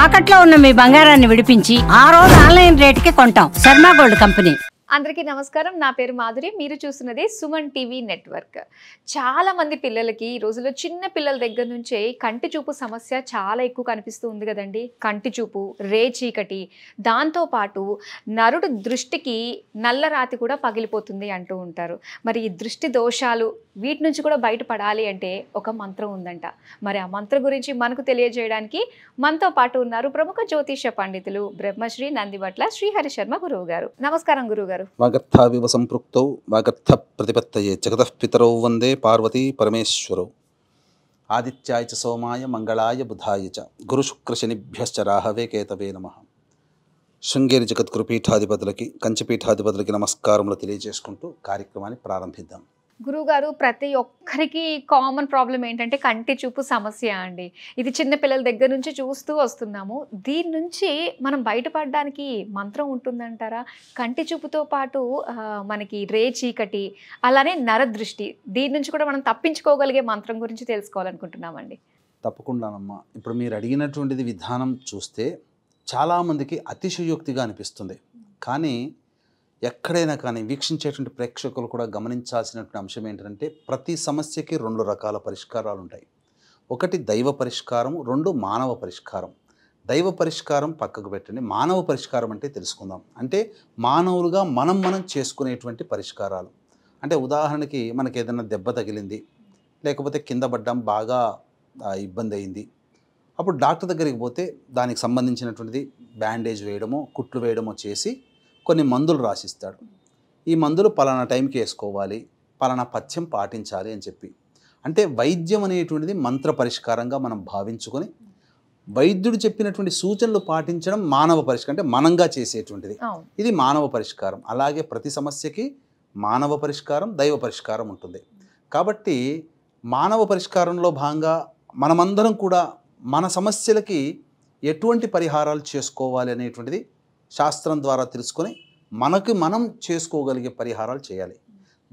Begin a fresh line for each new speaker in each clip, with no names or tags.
తాకట్లో ఉన్న మీ బంగారాన్ని విడిపించి ఆ రోజు ఆన్లైన్ రేటుకి కొంటాం. Sharma gold company.
అందరికీ నమస్కారం. నా పేరు మాధురి. మీరు చూస్తున్నది సుమన్ టీవీ నెట్వర్క్. చాలా మంది పిల్లలకి ఈ రోజుల్లో చిన్న పిల్లల దగ్గర నుంచే కంటి చూపు సమస్య చాలా ఎక్కువ కనిపిస్తూ ఉంది కదండి. కంటి చూపు, రేచీకటి, దాంతోపాటు నరుడు దృష్టికి నల్లరాతి కూడా పగిలిపోతుంది అంటూ ఉంటారు. మరి ఈ దృష్టి దోషాలు వీటి నుంచి కూడా బయటపడాలి అంటే ఒక మంత్రం ఉందంట. మరి ఆ మంత్రం గురించి మనకు తెలియజేయడానికి మనతో పాటు ఉన్నారు ప్రముఖ జ్యోతిష పండితులు బ్రహ్మశ్రీ నందివట్ల శ్రీహరి శర్మ గురువు గారు. నమస్కారం గురువు గారు.
వాగర్థావివ సంపృక్తౌ వాగర్థ ప్రతిపత్తయే జగతః పితరౌ వందే పార్వతీ పరమేశ్వరౌ. ఆదిత్యాయ చ సోమాయ మంగళాయ బుధాయ చ గురుశుక్రశనిభ్యశ్చ రాహవే కేతవే నమః. శృంగేరి జగద్గురు పీఠాధిపతులకి, కంచిపీఠాధిపతులకి నమస్కారములు తెలియజేసుకుంటూ కార్యక్రమాన్ని ప్రారంభిద్దాం.
గురువుగారు, ప్రతి ఒక్కరికి కామన్ ప్రాబ్లం ఏంటంటే కంటి చూపు సమస్య అండి. ఇది చిన్న పిల్లల దగ్గర నుంచి చూస్తూ వస్తున్నాము. దీని నుంచి మనం బయటపడడానికి మంత్రం ఉంటుందంటారా? కంటి చూపుతో పాటు మనకి రేచీకటి, అలానే నరదృష్టి, దీని నుంచి కూడా మనం తప్పించుకోగలిగే మంత్రం గురించి తెలుసుకోవాలనుకుంటున్నామండి.
తప్పకుండానమ్మా. ఇప్పుడు మీరు అడిగినటువంటిది విధానం చూస్తే చాలామందికి అతిశయోక్తిగా అనిపిస్తుంది. కానీ ఎక్కడైనా కానీ వీక్షించేటువంటి ప్రేక్షకులు కూడా గమనించాల్సినటువంటి అంశం ఏంటంటే ప్రతి సమస్యకి రెండు రకాల పరిష్కారాలు ఉంటాయి. ఒకటి దైవ పరిష్కారం, రెండు మానవ పరిష్కారం. దైవ పరిష్కారం పక్కకు పెట్టండి, మానవ పరిష్కారం అంటే తెలుసుకుందాం. అంటే మానవులుగా మనం చేసుకునేటువంటి పరిష్కారాలు. అంటే ఉదాహరణకి మనకి ఏదైనా దెబ్బ తగిలింది, లేకపోతే కింద పడ్డం, బాగా ఇబ్బంది అయింది. అప్పుడు డాక్టర్ దగ్గరికి పోతే దానికి సంబంధించినటువంటిది బ్యాండేజ్ వేయడమో, కుట్లు వేయడమో చేసి కొన్ని మందులు రాసిస్తాడు. ఈ మందులు పలానా టైంకి వేసుకోవాలి, పలానా పథ్యం పాటించాలి అని చెప్పి. అంటే వైద్యం అనేటువంటిది మంత్ర పరిష్కారంగా మనం భావించుకొని వైద్యుడు చెప్పినటువంటి సూచనలు పాటించడం మానవ పరిష్కారం, అంటే మనంగా చేసేటువంటిది. ఇది మానవ పరిష్కారం. అలాగే ప్రతి సమస్యకి మానవ పరిష్కారం, దైవ పరిష్కారం ఉంటుంది. కాబట్టి మానవ పరిష్కారంలో భాగంగా మనమందరం కూడా మన సమస్యలకి ఎటువంటి పరిహారాలు చేసుకోవాలి అనేటువంటిది శాస్త్రం ద్వారా తెలుసుకొని మనకి మనం చేసుకోగలిగే పరిహారాలు చేయాలి.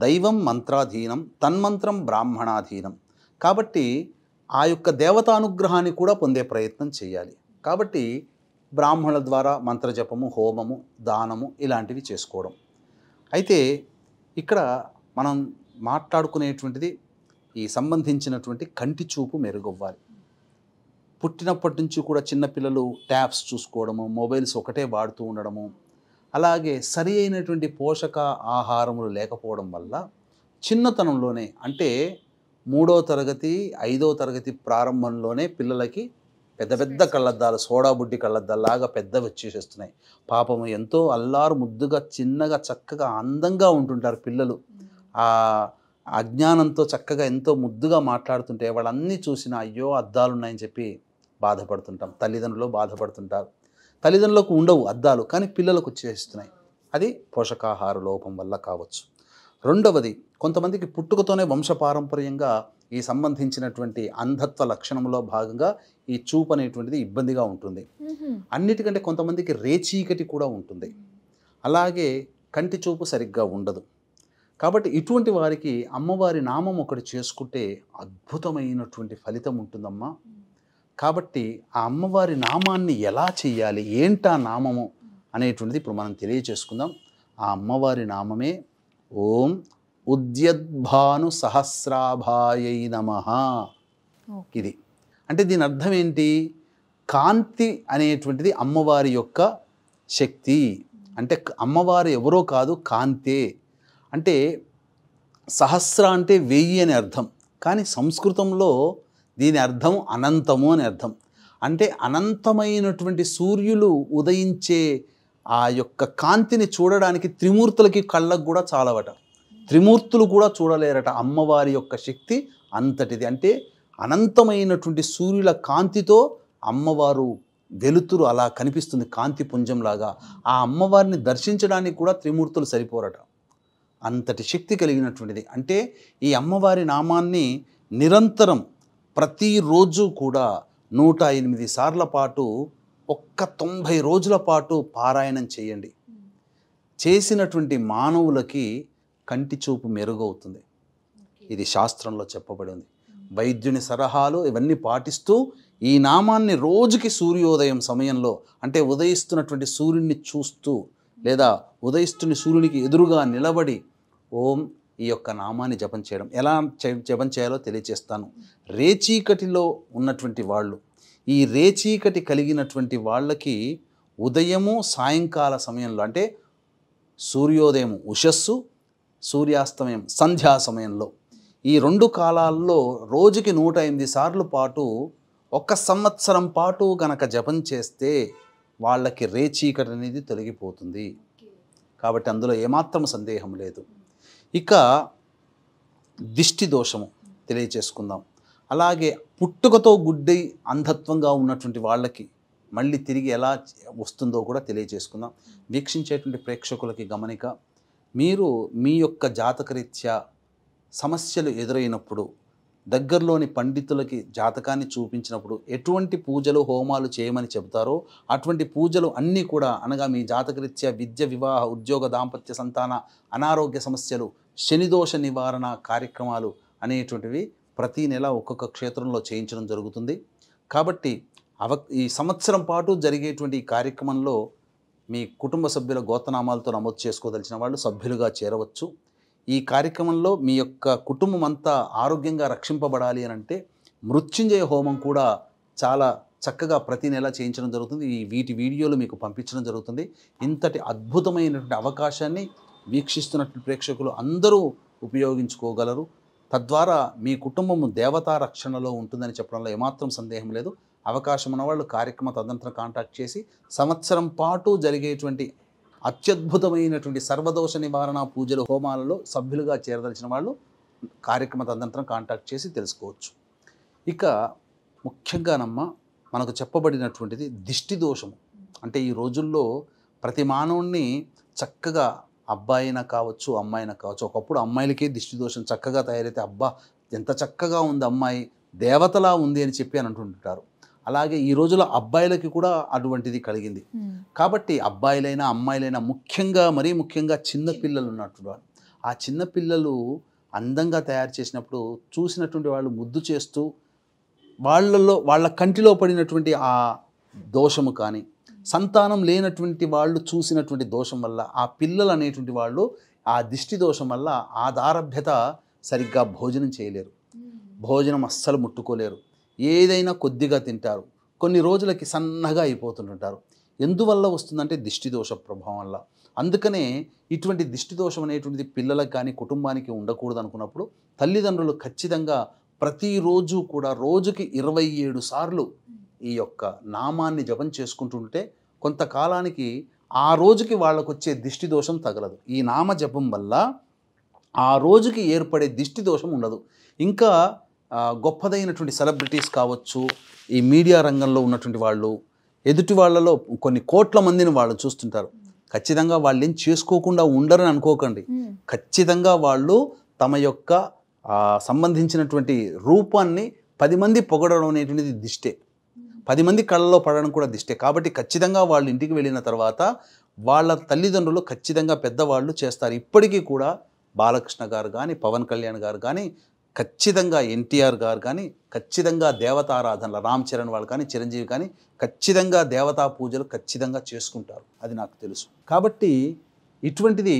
దైవం మంత్రాధీనం, తన్మంత్రం బ్రాహ్మణాధీనం. కాబట్టి ఆ యొక్క దేవతానుగ్రహాన్ని కూడా పొందే ప్రయత్నం చేయాలి. కాబట్టి బ్రాహ్మణుల ద్వారా మంత్రజపము, హోమము, దానము ఇలాంటివి చేసుకోవడం. అయితే ఇక్కడ మనం మాట్లాడుకునేటువంటిది ఈ సంబంధించినటువంటి కంటి చూపు మెరుగవ్వాలి. పుట్టినప్పటి నుంచి కూడా చిన్నపిల్లలు ట్యాబ్స్ చూసుకోవడము, మొబైల్స్ ఒకటే వాడుతూ ఉండడము, అలాగే సరి అయినటువంటి పోషక ఆహారములు లేకపోవడం వల్ల చిన్నతనంలోనే, అంటే 3వ తరగతి 5వ తరగతి ప్రారంభంలోనే పిల్లలకి పెద్ద పెద్ద కళ్ళద్దాలు, సోడా బుడ్డి కళ్ళద్దాలాగా పెద్దవి వచ్చేసేస్తున్నాయి. పాపము ఎంతో అల్లారు ముద్దుగా, చిన్నగా, చక్కగా, అందంగా ఉంటుంటారు పిల్లలు. ఆ అజ్ఞానంతో చక్కగా ఎంతో ముద్దుగా మాట్లాడుతుంటే వాళ్ళన్నీ చూసిన అయ్యో అద్దాలు ఉన్నాయని చెప్పి బాధపడుతుంటాం. తల్లిదండ్రులు బాధపడుతుంటారు. తల్లిదండ్రులకు ఉండవు అద్దాలు, కానీ పిల్లలకు వచ్చేస్తున్నాయి. అది పోషకాహార లోపం వల్ల కావచ్చు. రెండవది, కొంతమందికి పుట్టుకతోనే వంశపారంపర్యంగా ఈ సంబంధించినటువంటి అంధత్వ లక్షణంలో భాగంగా ఈ చూపు అనేటువంటిది ఇబ్బందిగా ఉంటుంది. అన్నిటికంటే కొంతమందికి రేచీకటి కూడా ఉంటుంది. అలాగే కంటి చూపు సరిగ్గా ఉండదు. కాబట్టి ఇటువంటి వారికి అమ్మవారి నామం ఒకటి చేసుకుంటే అద్భుతమైనటువంటి ఫలితం ఉంటుందమ్మా. కాబట్టి ఆ అమ్మవారి నామాన్ని ఎలా చేయాలి, ఏంటా నామము అనేటువంటిది ఇప్పుడు మనం తెలియచేసుకుందాం. ఆ అమ్మవారి నామమే ఓం ఉద్యద్భాను సహస్రాభాయై నమః. ఇది అంటే దీని అర్థం ఏంటి? కాంతి అనేటువంటిది అమ్మవారి యొక్క శక్తి. అంటే అమ్మవారు ఎవరో కాదు, కాంతే. అంటే సహస్ర అంటే 1000 అని అర్థం, కానీ సంస్కృతంలో దీని అర్థం అనంతము అని అర్థం. అంటే అనంతమైనటువంటి సూర్యులు ఉదయించే ఆ యొక్క కాంతిని చూడడానికి త్రిమూర్తులకి కళ్ళకు కూడా చాలవట. త్రిమూర్తులు కూడా చూడలేరట. అమ్మవారి యొక్క శక్తి అంతటిది. అంటే అనంతమైనటువంటి సూర్యుల కాంతితో అమ్మవారు వెలుతురు అలా కనిపిస్తుంది, కాంతి పుంజంలాగా. ఆ అమ్మవారిని దర్శించడానికి కూడా త్రిమూర్తులు సరిపోరట. అంతటి శక్తి కలిగినటువంటిది. అంటే ఈ అమ్మవారి నామాన్ని నిరంతరం ప్రతిరోజు కూడా 108 సార్ల పాటు ఒక్క 90 రోజుల పాటు పారాయణం చేయండి. చేసినటువంటి మానవులకి కంటి చూపు మెరుగవుతుంది. ఇది శాస్త్రంలో చెప్పబడి ఉంది. వైద్యుని సలహాలు ఇవన్నీ పాటిస్తూ ఈ నామాన్ని రోజుకి సూర్యోదయం సమయంలో, అంటే ఉదయిస్తున్నటువంటి సూర్యుడిని చూస్తూ లేదా ఉదయిస్తున్న సూర్యునికి ఎదురుగా నిలబడి ఓం ఈ యొక్క నామాన్ని జపం చేయడం. ఎలా జపం చేయాలో తెలియచేస్తాను. రేచీకటిలో ఉన్నటువంటి వాళ్ళు, ఈ రేచీకటి కలిగినటువంటి వాళ్ళకి ఉదయము సాయంకాల సమయంలో, అంటే సూర్యోదయం ఉషస్సు, సూర్యాస్తమయం సంధ్యా సమయంలో, ఈ 2 కాలాల్లో రోజుకి 108 సార్లు పాటు 1 సంవత్సరం పాటు గనక జపం చేస్తే వాళ్ళకి రేచీకటి అనేది తొలగిపోతుంది. కాబట్టి అందులో ఏమాత్రం సందేహం లేదు. ఇక దిష్టి దోషము తెలియచేసుకుందాం. అలాగే పుట్టుకతో గుడ్డి అంధత్వంగా ఉన్నటువంటి వాళ్ళకి మళ్ళీ తిరిగి ఎలా వస్తుందో కూడా తెలియచేసుకుందాం. వీక్షించేటువంటి ప్రేక్షకులకి గమనిక, మీరు మీ యొక్క జాతకరీత్యా సమస్యలు ఎదురైనప్పుడు దగ్గరలోని పండితులకి జాతకాన్ని చూపించినప్పుడు ఎటువంటి పూజలు హోమాలు చేయమని చెబుతారో అటువంటి పూజలు అన్నీ కూడా, అనగా మీ జాతకరీత్యా విద్య, వివాహ, ఉద్యోగ, దాంపత్య, సంతాన, అనారోగ్య సమస్యలు, శనిదోష నివారణ కార్యక్రమాలు అనేటువంటివి ప్రతి నెల ఒక్కొక్క క్షేత్రంలో చేయించడం జరుగుతుంది. కాబట్టి ఈ సంవత్సరం పాటు జరిగేటువంటి ఈ కార్యక్రమంలో మీ కుటుంబ సభ్యుల గోత్రనామాలతో నమోదు చేసుకోదలిచిన వాళ్ళు సభ్యులుగా చేరవచ్చు. ఈ కార్యక్రమంలో మీ యొక్క కుటుంబం అంతా ఆరోగ్యంగా రక్షింపబడాలి అని అంటే మృత్యుంజయ హోమం కూడా చాలా చక్కగా ప్రతి నెల చేయించడం జరుగుతుంది. వీటి వీడియోలు మీకు పంపించడం జరుగుతుంది. ఇంతటి అద్భుతమైనటువంటి అవకాశాన్ని వీక్షిస్తున్నటువంటి ప్రేక్షకులు అందరూ ఉపయోగించుకోగలరు. తద్వారా మీ కుటుంబము దేవతా రక్షణలో ఉంటుందని చెప్పడంలో ఏమాత్రం సందేహం లేదు. అవకాశం ఉన్నవాళ్ళు కార్యక్రమ తదనంతరం కాంటాక్ట్ చేసి సంవత్సరం పాటు జరిగేటువంటి అత్యద్భుతమైనటువంటి సర్వదోష నివారణ పూజలు, హోమాలలో సభ్యులుగా చేరదలిచిన వాళ్ళు కార్యక్రమ తదనంతరం కాంటాక్ట్ చేసి తెలుసుకోవచ్చు. ఇక ముఖ్యంగానమ్మ మనకు చెప్పబడినటువంటిది దిష్టి దోషము. అంటే ఈ రోజుల్లో ప్రతి మానవుణ్ణి చక్కగా అబ్బాయినా కావచ్చు, అమ్మాయినా కావచ్చు, ఒకప్పుడు అమ్మాయిలకే దిష్టి దోషం చక్కగా తయారైతే అబ్బా ఎంత చక్కగా ఉంది అమ్మాయి, దేవతలా ఉంది అని చెప్పి అని అంటుంటారు. అలాగే ఈ రోజుల్లో అబ్బాయిలకి కూడా అటువంటిది కలిగింది. కాబట్టి అబ్బాయిలైనా అమ్మాయిలైనా మరీ ముఖ్యంగా చిన్నపిల్లలు ఉన్నట్టు ఆ చిన్నపిల్లలు అందంగా తయారు చేసినప్పుడు చూసినటువంటి వాళ్ళు ముద్దు చేస్తూ వాళ్ళ కంటిలో పడినటువంటి ఆ దోషము కానీ, సంతానం లేనటువంటి వాళ్ళు చూసినటువంటి దోషం వల్ల ఆ పిల్లలు అనేటువంటి వాళ్ళు ఆ దిష్టి దోషం వల్ల ఆధారభ్యత సరిగ్గా భోజనం చేయలేరు, భోజనం అస్సలు ముట్టుకోలేరు, ఏదైనా కొద్దిగా తింటారు, కొన్ని రోజులకి సన్నగా అయిపోతుంటారు. ఎందువల్ల వస్తుందంటే దిష్టి దోష ప్రభావం వల్ల. అందుకనే ఇటువంటి దిష్టి దోషం అనేటువంటిది పిల్లలకు కానీ కుటుంబానికి ఉండకూడదు అనుకున్నప్పుడు తల్లిదండ్రులు ఖచ్చితంగా ప్రతిరోజు కూడా రోజుకి 27 సార్లు ఈ యొక్క నామాన్ని జపం చేసుకుంటుంటే కొంతకాలానికి ఆ రోజుకి వాళ్ళకు వచ్చే దిష్టి దోషం తగలదు. ఈ నామ జపం వల్ల ఆ రోజుకి ఏర్పడే దిష్టి దోషం ఉండదు. ఇంకా గొప్పదైనటువంటి సెలబ్రిటీస్ కావచ్చు, ఈ మీడియా రంగంలో ఉన్నటువంటి వాళ్ళు, ఎదుటి వాళ్ళలో కొన్ని కోట్ల మందిని వాళ్ళు చూస్తుంటారు. ఖచ్చితంగా వాళ్ళు ఏం చేసుకోకుండా ఉండరని అనుకోకండి. ఖచ్చితంగా వాళ్ళు తమ యొక్క సంబంధించినటువంటి రూపాన్ని 10 మంది పొగడడం అనేటువంటిది దిష్టే, 10 మంది కళ్ళలో పడడం కూడా దిష్టే. కాబట్టి ఖచ్చితంగా వాళ్ళు ఇంటికి వెళ్ళిన తర్వాత వాళ్ళ తల్లిదండ్రులు ఖచ్చితంగా పెద్దవాళ్ళు చేస్తారు. ఇప్పటికీ కూడా బాలకృష్ణ గారు కానీ, పవన్ కళ్యాణ్ గారు కానీ, ఖచ్చితంగా ఎన్టీఆర్ గారు కానీ, ఖచ్చితంగా దేవతారాధనలు, రామ్ చరణ్ వాళ్ళు కానీ, చిరంజీవి కానీ ఖచ్చితంగా దేవతా పూజలు ఖచ్చితంగా చేసుకుంటారు. అది నాకు తెలుసు. కాబట్టి ఇటువంటిది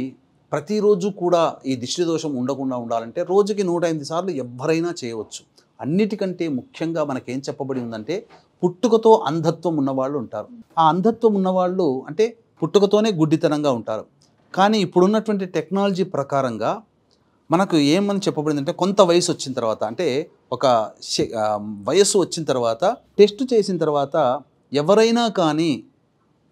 ప్రతిరోజు కూడా ఈ దిష్టి దోషం ఉండకుండా ఉండాలంటే రోజుకి 108 సార్లు ఎవరైనా చేయవచ్చు. అన్నిటికంటే ముఖ్యంగా మనకేం చెప్పబడి ఉందంటే పుట్టుకతో అంధత్వం ఉన్నవాళ్ళు ఉంటారు. ఆ అంధత్వం ఉన్నవాళ్ళు అంటే పుట్టుకతోనే గుడ్డితనంగా ఉంటారు. కానీ ఇప్పుడున్నటువంటి టెక్నాలజీ ప్రకారంగా మనకు ఏమని చెప్పబడిందంటే కొంత వయసు వచ్చిన తర్వాత, అంటే ఒక వయస్సు వచ్చిన తర్వాత టెస్ట్ చేసిన తర్వాత ఎవరైనా కానీ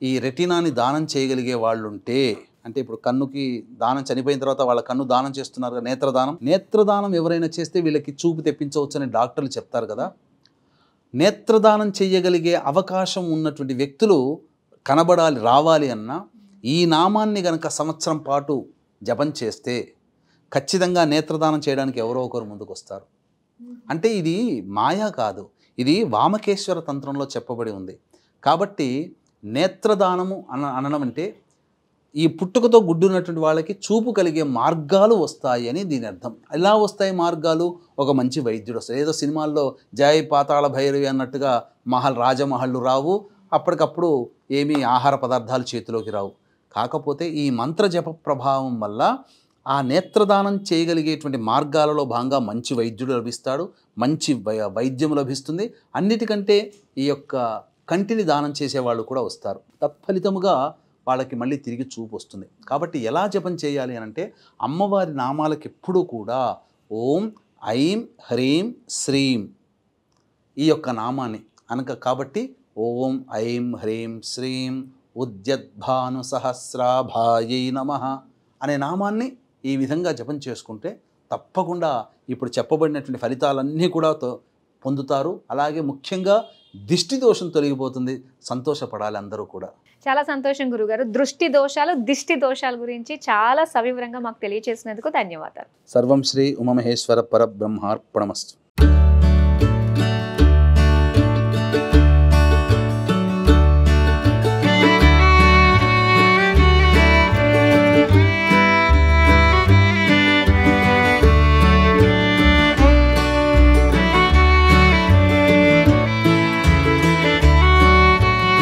ఈ రెటీనాని దానం చేయగలిగే వాళ్ళు ఉంటే, అంటే ఇప్పుడు కన్నుకి దానం చనిపోయిన తర్వాత వాళ్ళ కన్ను దానం చేస్తున్నారు కదా, నేత్రదానం ఎవరైనా చేస్తే వీళ్ళకి చూపు తెప్పించవచ్చు అని డాక్టర్లు చెప్తారు కదా. నేత్రదానం చేయగలిగే అవకాశం ఉన్నటువంటి వ్యక్తులు రావాలి అన్నా ఈ నామాన్ని గనక సంవత్సరం పాటు జపం చేస్తే ఖచ్చితంగా నేత్రదానం చేయడానికి ఎవరో ఒకరు ముందుకు వస్తారు. అంటే ఇది మాయా కాదు, ఇది వామకేశ్వర తంత్రంలో చెప్పబడి ఉంది. కాబట్టి నేత్రదానము అనడం అంటే ఈ పుట్టుకతో గుడ్డున్నటువంటి వాళ్ళకి చూపు కలిగే మార్గాలు వస్తాయి అని దీని అర్థం. ఎలా వస్తాయి మార్గాలు? ఒక మంచి వైద్యుడు వస్తాడు. ఏదో సినిమాల్లో జై పాతాళ భైరవి అన్నట్టుగా రాజమహళ్ళు రావు, అప్పటికప్పుడు ఏమీ ఆహార పదార్థాలు చేతిలోకి రావు. కాకపోతే ఈ మంత్ర జప ప్రభావం వల్ల ఆ నేత్రదానం చేయగలిగేటువంటి మార్గాలలో భాగంగా మంచి వైద్యుడు లభిస్తాడు, మంచి వైద్యం లభిస్తుంది. అన్నిటికంటే ఈ యొక్క కంటిని దానం చేసేవాళ్ళు కూడా వస్తారు. తత్ఫలితముగా వాళ్ళకి మళ్ళీ తిరిగి చూపు వస్తుంది. కాబట్టి ఎలా జపం చేయాలి అని అంటే, అమ్మవారి నామాలకు ఎప్పుడూ కూడా ఓం ఐం హ్రీం శ్రీం ఈ యొక్క నామాన్ని కాబట్టి ఓం ఐం హ్రీం శ్రీం ఉద్యద్భాను సహస్రాభాయై నమః అనే నామాన్ని ఈ విధంగా జపం చేసుకుంటే తప్పకుండా ఇప్పుడు చెప్పబడినటువంటి ఫలితాలన్నీ కూడా పొందుతారు. అలాగే ముఖ్యంగా దిష్టి దోషం తొలగిపోతుంది. సంతోషపడాలి అందరూ కూడా.
చాలా సంతోషం గురుగారు. దృష్టి దోషాలు, దిష్టి దోషాల గురించి చాలా సవివరంగా మాకు తెలియజేసినందుకు ధన్యవాదాలు.
సర్వం శ్రీ ఉమామహేశ్వర పరబ్రహ్మార్పణమస్తు.